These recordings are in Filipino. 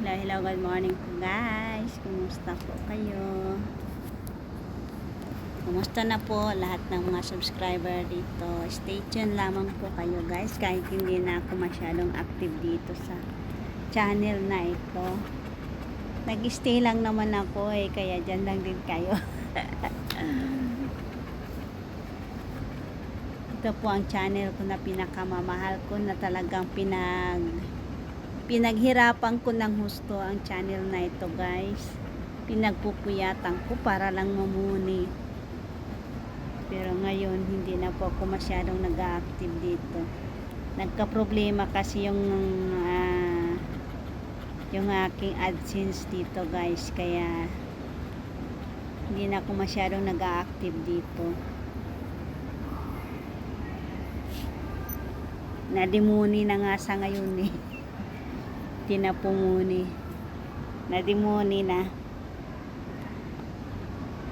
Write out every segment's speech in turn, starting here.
Hello, hello, good morning po guys. Kumusta po kayo? Kumusta na po lahat ng mga subscriber dito? Stay tuned lamang po kayo guys, kahit hindi na ako masyadong active dito sa channel na ito. Nag-stay lang naman ako kaya dyan lang din kayo. Ito po ang channel ko na pinakamamahal ko, na talagang pinaghirapan ko ng husto ang channel na ito guys. Pinagpupuyatan ko para lang mamuni. Pero ngayon hindi na po ako masyadong nag-active dito. Nagka-problema kasi yung aking AdSense dito guys, kaya hindi na ako masyadong nag-active dito. Nadimuni na nga sa ngayon tinapumuni, nadimuni na,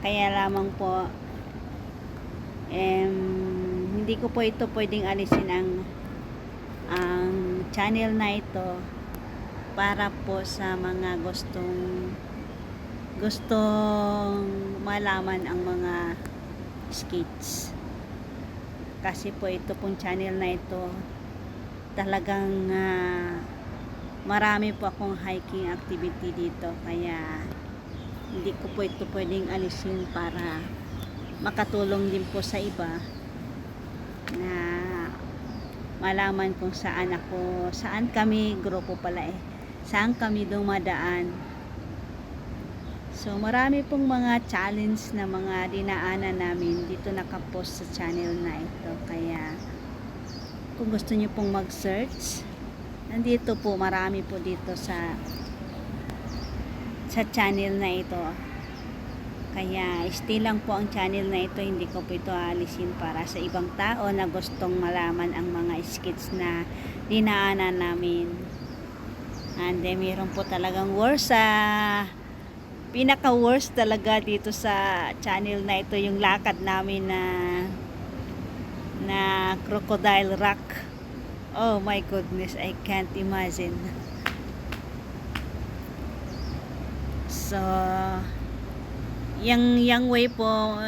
kaya lamang po hindi ko po ito pwedeng alisin ang channel na ito para po sa mga gustong malaman ang mga skits, kasi po ito pong channel na ito talagang marami po akong hiking activity dito, kaya hindi ko po ito pwedeng alisin para makatulong din po sa iba na malaman kung saan kami grupo pala saan kami dumadaan. So marami pong mga challenge na mga dinaanan namin dito nakapost sa channel na ito, kaya kung gusto niyo pong mag-search, nandito po, marami po dito sa channel na ito. Kaya stay lang po ang channel na ito, hindi ko po ito alisin para sa ibang tao na gustong malaman ang mga skits na dinaanan namin. And then mayroon po talagang worst, pinaka worst talaga dito sa channel na ito, yung lakad namin na Crocodile Rock. Oh my goodness, I can't imagine. So yung way po,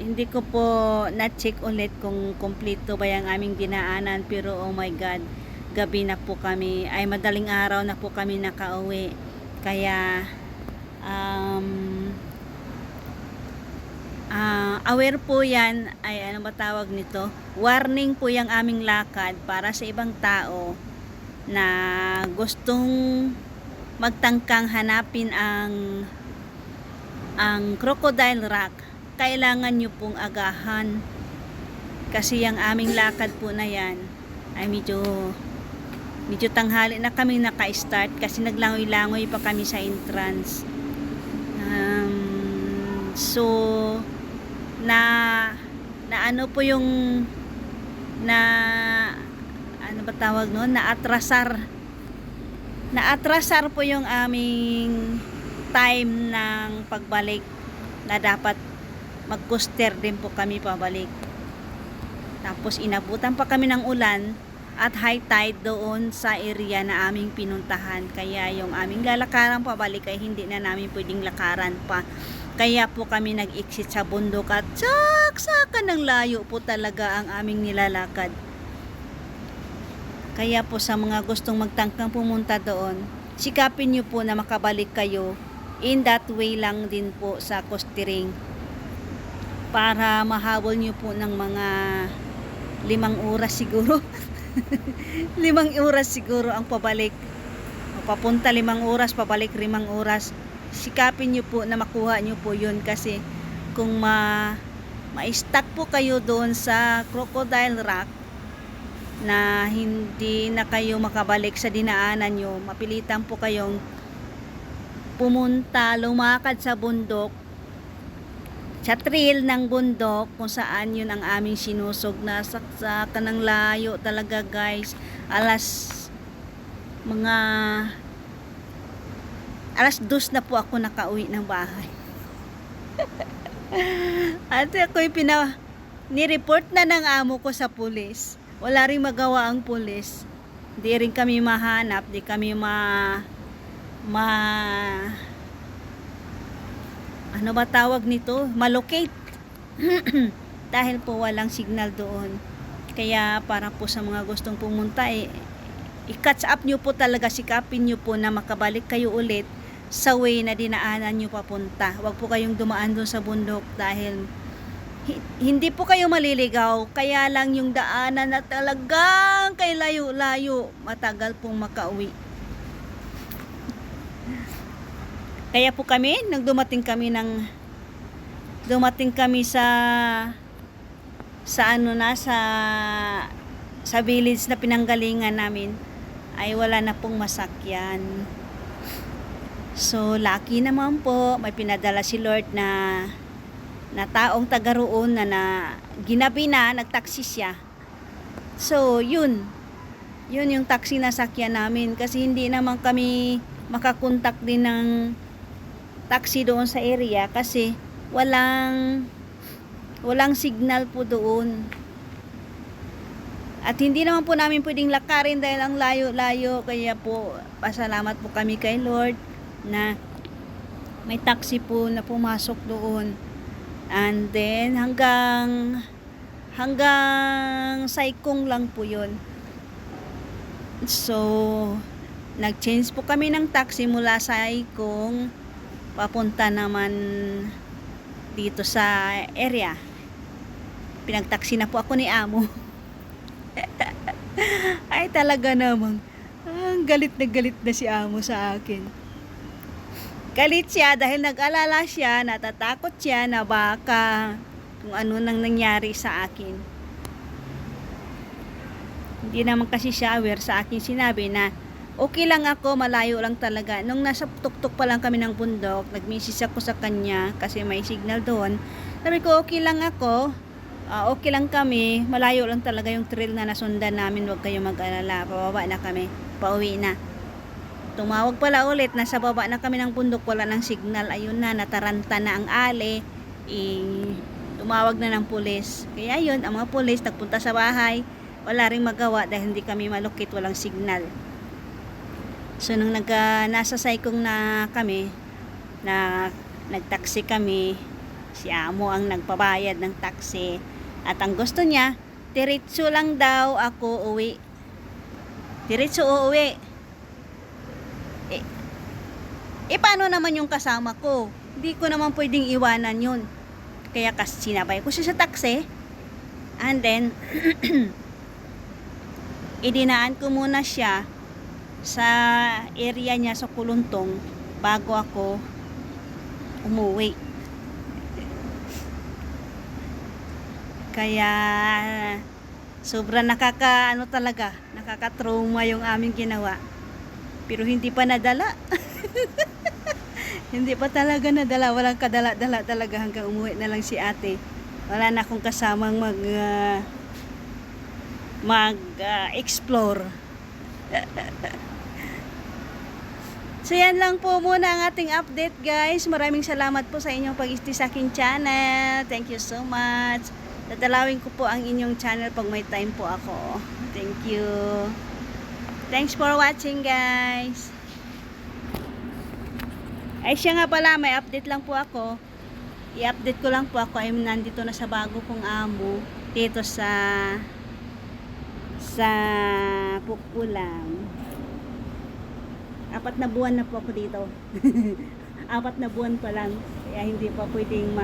hindi ko po na-check ulit kung kompleto ba yung aming dinaanan, pero oh my god, gabi na po kami, madaling araw na po kami nakauwi, kaya aware po yan, ano ba tawag nito, warning po yung aming lakad para sa ibang tao na gustong magtangkang hanapin ang Crocodile Rock. Kailangan nyo pong agahan, kasi yung aming lakad po na yan ay medyo tanghali na kami naka-start, kasi naglangoy-langoy pa kami sa entrance. So na ano po yung ano ba tawag noon, naatrasar po yung aming time ng pagbalik, na dapat mag-coaster din po kami pabalik. Tapos inabutan pa kami ng ulan at high tide doon sa area na aming pinuntahan, kaya yung aming lalakaran pabalik ay hindi na namin pwedeng lakaran pa. Kaya po kami nag-exit sa bundok at saksakan ng layo po talaga ang aming nilalakad. Kaya po sa mga gustong magtangkang pumunta doon, sikapin nyo po na makabalik kayo in that way lang din po sa coastering, para mahabol nyo po ng mga 5 oras siguro. 5 oras siguro ang pabalik. Papunta 5 oras, pabalik 5 oras. Sikapin nyo po na makuha nyo po yun, kasi kung ma-stuck po kayo doon sa Crocodile Rock na hindi na kayo makabalik sa dinaanan nyo, mapilitan po kayong pumunta, lumakad sa bundok, sa trail ng bundok, kung saan yun ang aming sinusog na saksakan ng layo talaga guys. Alas 2 na po ako nakauwi ng bahay. At ako'y ni-report na ng amo ko sa pulis. Wala ring magawa ang pulis. Di rin kami mahanap, di kami ano ba tawag nito? Malocate. Dahil po walang signal doon. Kaya para po sa mga gustong pumunta, i-catch up nyo po talaga, sikapin nyo po na makabalik kayo ulit sa way na dinaanan nyo papunta. Huwag po kayong dumaan doon sa bundok dahil hindi po kayo maliligaw. Kaya lang yung daanan na talagang kay layo-layo, matagal pong makauwi. Kaya po kami, nang dumating kami sa village na pinanggalingan namin, ay wala na pong masakyan. So lucky naman po, may pinadala si Lord na taong taga roon na ginabi na, nagtaksi siya. So yun yung taxi na sakyan namin, kasi hindi naman kami makakontak din ng taxi doon sa area kasi walang signal po doon. At hindi naman po namin pwedeng lakarin dahil ang layo-layo. Kaya po, pasalamat po kami kay Lord na may taxi po na pumasok doon. And then, hanggang Saikong lang po yun. So, nag-change po kami ng taxi mula sa Saikong papunta naman dito sa area. Pinagtaksi na po ako ni amo. Ay talaga namang galit na si amo sa akin. Galit siya dahil nag-alala siya, natatakot siya na baka kung ano nang nangyari sa akin. Hindi naman kasi siya aware, sa akin sinabi na okay lang ako, malayo lang talaga. Nung nasa tuktok pa lang kami ng bundok, nag-message ako sa kanya kasi may signal doon. Sabi ko, okay lang ako, okay lang kami, malayo lang talaga yung trail na nasundan namin, huwag kayong mag-alala, pababa na kami, pauwi na. Tumawag pala ulit, nasa baba na kami ng bundok, wala ng signal, ayun na, nataranta na ang ali, tumawag na ng pulis. Kaya yun, ang mga pulis nagpunta sa bahay, wala ring magawa dahil hindi kami malukit, walang signal. So nung nasa Saikong na kami, na nagtaksi kami, si amo ang nagpabayad ng taxi. At ang gusto niya, diretso lang daw ako uwi. Diretso uuwi. Paano naman yung kasama ko? Hindi ko naman pwedeng iwanan yun. Kaya kasi sinabay ko siya sa taxi. And then, idinaan ko muna siya sa area niya sa Kuluntong bago ako umuwi. Kaya sobrang nakaka-trauma yung aming ginawa. Pero hindi pa nadala. Hindi pa talaga nadala, walang kadala-dala talaga hanggang umuwi na lang si ate. Wala na akong kasamang mag-explore. So yan lang po muna ang ating update, guys. Maraming salamat po sa inyong pag-stay sa aking channel. Thank you so much. Dadalawin ko po ang inyong channel pag may time po ako. Thank you. Thanks for watching, guys. Ay siya nga pala, may update lang po ako. I-update ko lang po ako ay nandito na sa bago kong amo dito sa Pukulam. 4 na buwan na po ako dito. 4 na buwan pa lang. Kaya hindi pa pwedeng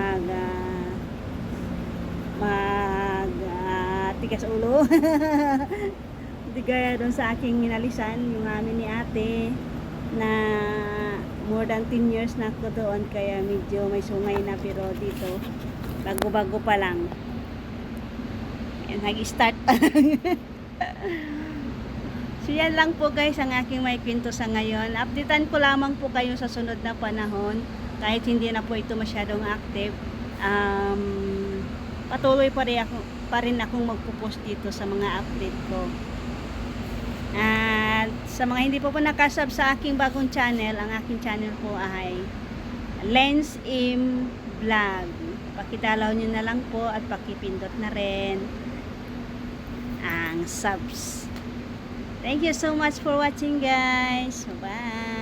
tigas ulo. Hindi gaya doon sa aking inalisan, yung amin ni ate na more than 10 years na ako doon, kaya medyo may sungay na, pero dito bago-bago pa lang. Nag-start pa lang. So yan lang po, guys, ang aking may kwento sa ngayon. Updatean ko lamang po kayo sa sunod na panahon. Kahit hindi na po ito masyadong active, patuloy pa rin akong magpo-post dito sa mga update ko. At sa mga hindi po nakasub sa aking bagong channel, ang aking channel po ay Lens Im Vlog. Pakidalaw nyo na lang po at pakipindot na rin ang subs. Thank you so much for watching, guys. Bye.